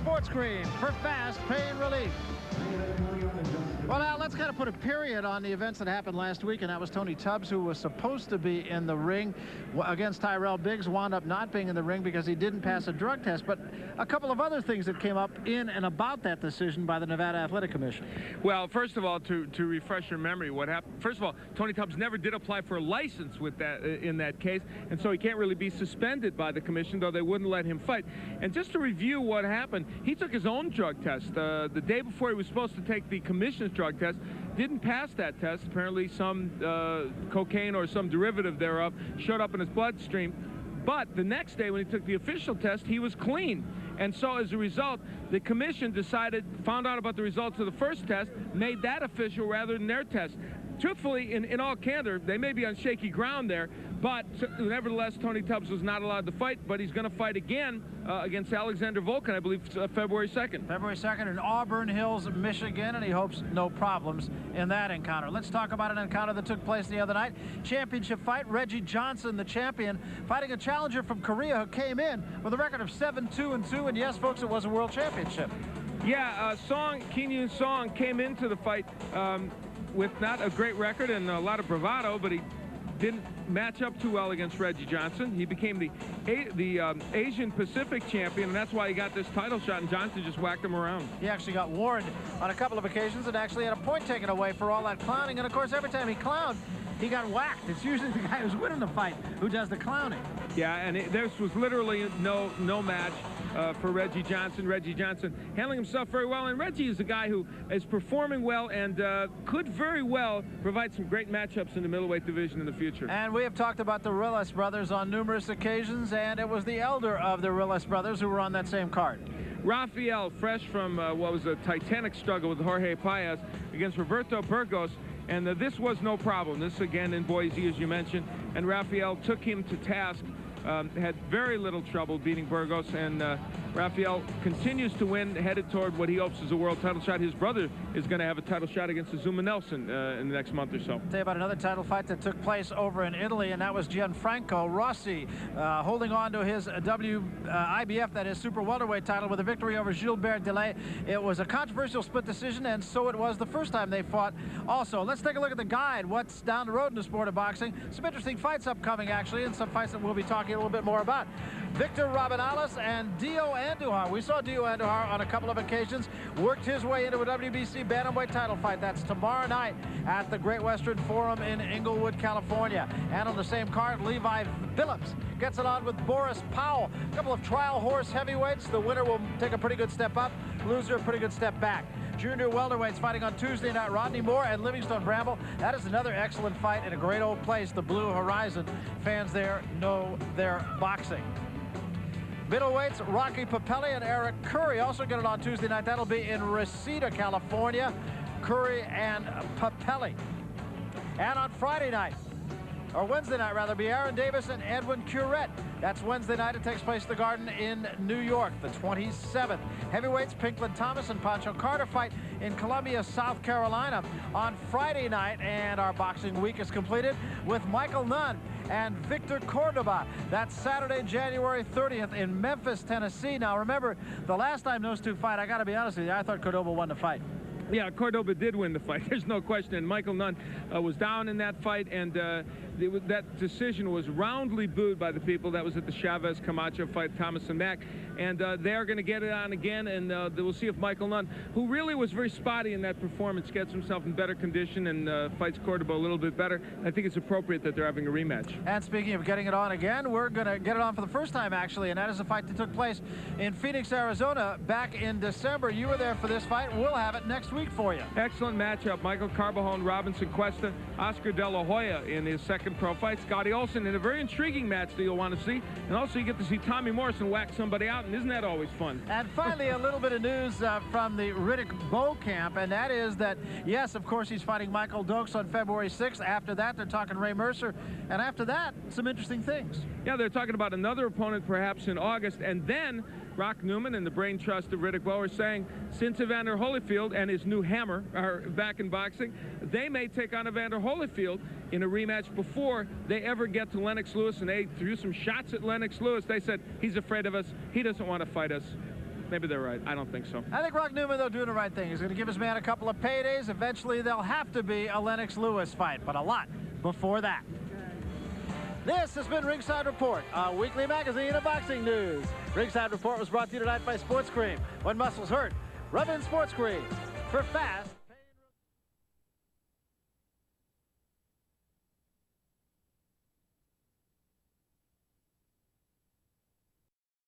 sports screen for fast pain relief. Well, now let's kind of put a period on the events that happened last week, and that was Tony Tubbs, who was supposed to be in the ring against Tyrell Biggs, wound up not being in the ring because he didn't pass a drug test. But a couple of other things that came up in and about that decision by the Nevada Athletic Commission. Well, first of all, to refresh your memory, what happened? First of all, Tony Tubbs never did apply for a license with that in that case, and so he can't really be suspended by the commission, though they wouldn't let him fight. And just to review what happened, he took his own drug test the day before he was supposed to take the commission's drug test. Didn't pass that test. Apparently some cocaine or some derivative thereof showed up in his bloodstream. But the next day when he took the official test, he was clean. And so as a result, the commission found out about the results of the first test, made that official rather than their test. Truthfully, in all candor, they may be on shaky ground there, but nevertheless, Tony Tubbs was not allowed to fight, but he's going to fight again against Alexander Volkan, I believe, February 2nd. February 2nd in Auburn Hills, Michigan, and he hopes no problems in that encounter. Let's talk about an encounter that took place the other night. Championship fight, Reggie Johnson, the champion, fighting a challenger from Korea who came in with a record of 7-2-2, and yes, folks, it was a world championship. Yeah, Kim Yoon Song came into the fight with not a great record and a lot of bravado, but he didn't match up too well against Reggie Johnson. He became the Asian Pacific champion, and that's why he got this title shot, and Johnson just whacked him around. He actually got warned on a couple of occasions and actually had a point taken away for all that clowning, and of course every time he clowned, he got whacked. It's usually the guy who's winning the fight who does the clowning. Yeah, and this was literally no match for Reggie Johnson. Reggie Johnson handling himself very well, and Reggie is a guy who is performing well and could very well provide some great matchups in the middleweight division in the future. And we have talked about the Rillis brothers on numerous occasions, and it was the elder of the Rillis brothers who were on that same card. Rafael, fresh from what was a titanic struggle with Jorge Paez against Roberto Burgos, and this was no problem. This again in Boise, as you mentioned, and Rafael took him to task. Had very little trouble beating Burgos, and Rafael continues to win, headed toward what he hopes is a world title shot. His brother is going to have a title shot against Azuma Nelson in the next month or so. I'll tell you about another title fight that took place over in Italy, and that was Gianfranco Rossi holding on to his IBF, that is super welterweight title, with a victory over Gilbert Delay. It was a controversial split decision, and so it was the first time they fought. Also, let's take a look at the guide, what's down the road in the sport of boxing. Some interesting fights upcoming, actually, and some fights that we'll be talking a little bit more about. Victor Rabinales and Dio Andujar. We saw Dio Andujar on a couple of occasions, worked his way into a WBC bantamweight title fight. That's tomorrow night at the Great Western Forum in Inglewood, California. And on the same card, Levi Phillips gets it on with Boris Powell. A couple of trial horse heavyweights. The winner will take a pretty good step up, loser a pretty good step back. Junior welterweights fighting on Tuesday night, Rodney Moore and Livingstone Bramble. That is another excellent fight in a great old place, the Blue Horizon. Fans there know their boxing. Middleweights, Rocky Papelli and Eric Curry also get it on Tuesday night. That'll be in Reseda, California. Curry and Papelli. And on Friday night, or Wednesday night rather, be Aaron Davis and Edwin Curette. That's Wednesday night. It takes place at the Garden in New York, the 27th. Heavyweights, Pinklin Thomas and Pancho Carter fight in Columbia, South Carolina on Friday night. And our boxing week is completed with Michael Nunn and Victor Cordoba. That's Saturday, January 30th in Memphis, Tennessee. Now remember, the last time those two fight, I got to be honest with you, I thought Cordoba won the fight. Yeah, Cordoba did win the fight. There's no question. And Michael Nunn was down in that fight, and that decision was roundly booed by the people. That was at the Chavez Camacho fight, Thomas and Mack. And they're going to get it on again, and we'll see if Michael Nunn, who really was very spotty in that performance, gets himself in better condition and fights Cordoba a little bit better. I think it's appropriate that they're having a rematch. And speaking of getting it on again, we're going to get it on for the first time, actually, and that is a fight that took place in Phoenix, Arizona back in December. You were there for this fight. We'll have it next week for you. Excellent matchup. Michael Carbajal, Robinson Cuesta, Oscar De La Hoya in his second pro fight. Scotty Olsen in a very intriguing match that you'll want to see. And also you get to see Tommy Morrison whack somebody out, and isn't that always fun? And finally, a little bit of news from the Riddick Bowe camp, and that is that, yes, of course, he's fighting Michael Dokes on February 6th. After that, they're talking Ray Mercer. And after that, some interesting things. Yeah, they're talking about another opponent perhaps in August, and then Rock Newman and the brain trust of Riddick Bowe are saying since Evander Holyfield and his new hammer are back in boxing, they may take on Evander Holyfield in a rematch before they ever get to Lennox Lewis, and they threw some shots at Lennox Lewis. They said, he's afraid of us. He doesn't want to fight us. maybe they're right. I don't think so. I think Rock Newman, though, doing the right thing. He's going to give his man a couple of paydays. Eventually, there'll have to be a Lennox Lewis fight, but a lot before that. This has been Ringside Report, a weekly magazine of boxing news. Ringside Report was brought to you tonight by Sports Cream. When muscles hurt, rub in Sports Cream for fast